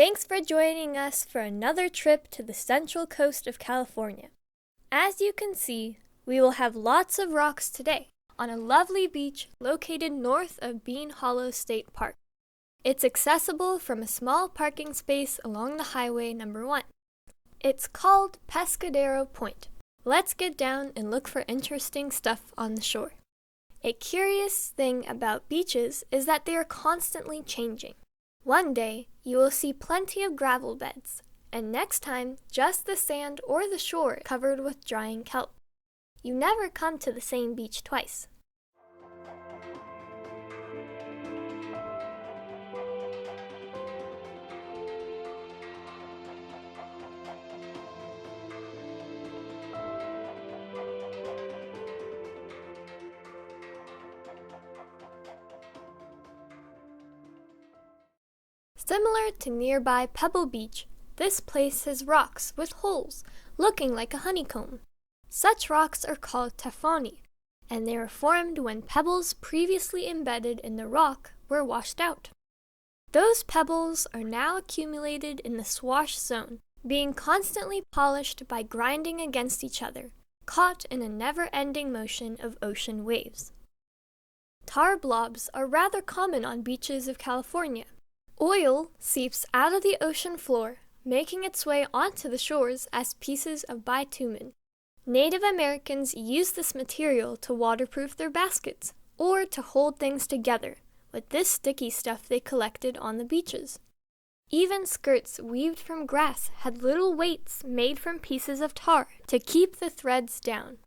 Thanks for joining us for another trip to the central coast of California. As you can see, we will have lots of rocks today on a lovely beach located north of Bean Hollow State Park. It's accessible from a small parking space along the highway number 1. It's called Pescadero Point. Let's get down and look for interesting stuff on the shore. A curious thing about beaches is that they are constantly changing. One day, you will see plenty of gravel beds, and next time, just the sand or the shore covered with drying kelp. You never come to the same beach twice. Similar to nearby Pebble Beach, this place has rocks with holes, looking like a honeycomb. Such rocks are called Tafoni, and they are formed when pebbles previously embedded in the rock were washed out. Those pebbles are now accumulated in the swash zone, being constantly polished by grinding against each other, caught in a never-ending motion of ocean waves. Tar blobs are rather common on beaches of California. Oil seeps out of the ocean floor, making its way onto the shores as pieces of bitumen. Native Americans used this material to waterproof their baskets or to hold things together with this sticky stuff they collected on the beaches. Even skirts weaved from grass had little weights made from pieces of tar to keep the threads down.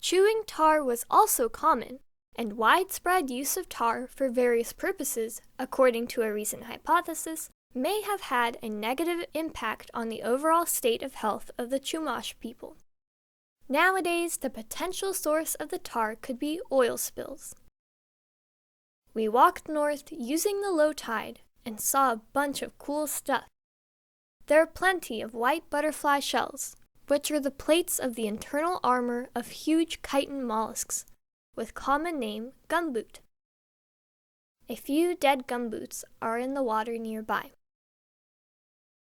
Chewing tar was also common, and widespread use of tar for various purposes, according to a recent hypothesis, may have had a negative impact on the overall state of health of the Chumash people. Nowadays, the potential source of the tar could be oil spills. We walked north using the low tide and saw a bunch of cool stuff. There are plenty of white butterfly shells, which are the plates of the internal armor of huge chitin mollusks, with common name gumboot. A few dead gumboots are in the water nearby.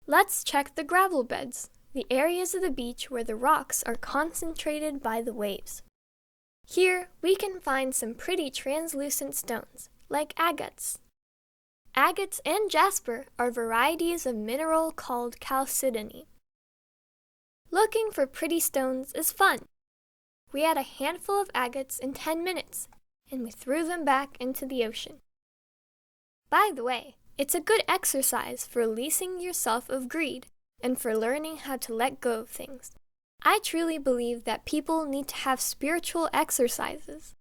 Let's check the gravel beds, the areas of the beach where the rocks are concentrated by the waves. Here we can find some pretty translucent stones, like agates. Agates and jasper are varieties of mineral called chalcedony. Looking for pretty stones is fun. We had a handful of agates in 10 minutes, and we threw them back into the ocean. By the way, it's a good exercise for releasing yourself of greed and for learning how to let go of things. I truly believe that people need to have spiritual exercises.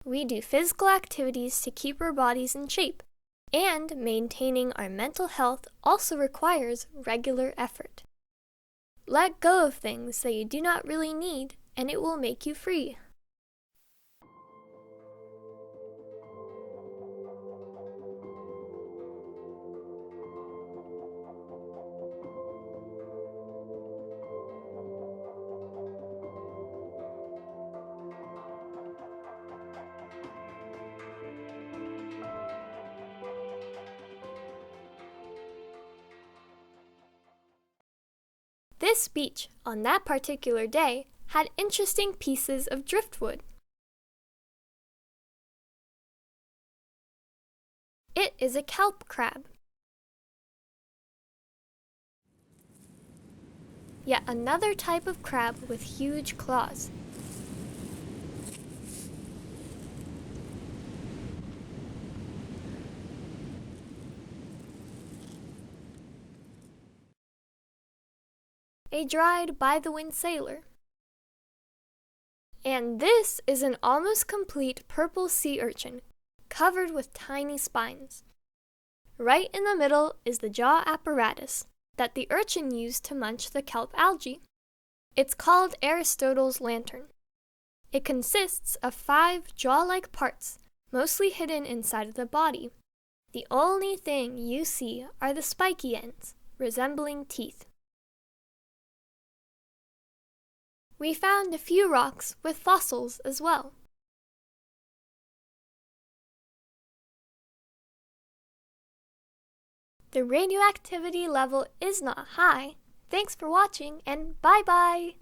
We do physical activities to keep our bodies in shape, and maintaining our mental health also requires regular effort. Let go of things that you do not really need, and it will make you free. This beach, on that particular day, had interesting pieces of driftwood. It is a kelp crab. Yet another type of crab with huge claws. A dried by-the-wind sailor. And this is an almost complete purple sea urchin, covered with tiny spines. Right in the middle is the jaw apparatus that the urchin used to munch the kelp algae. It's called Aristotle's lantern. It consists of 5 jaw-like parts, mostly hidden inside of the body. The only thing you see are the spiky ends, resembling teeth. We found a few rocks with fossils as well. The radioactivity level is not high. Thanks for watching, and bye-bye!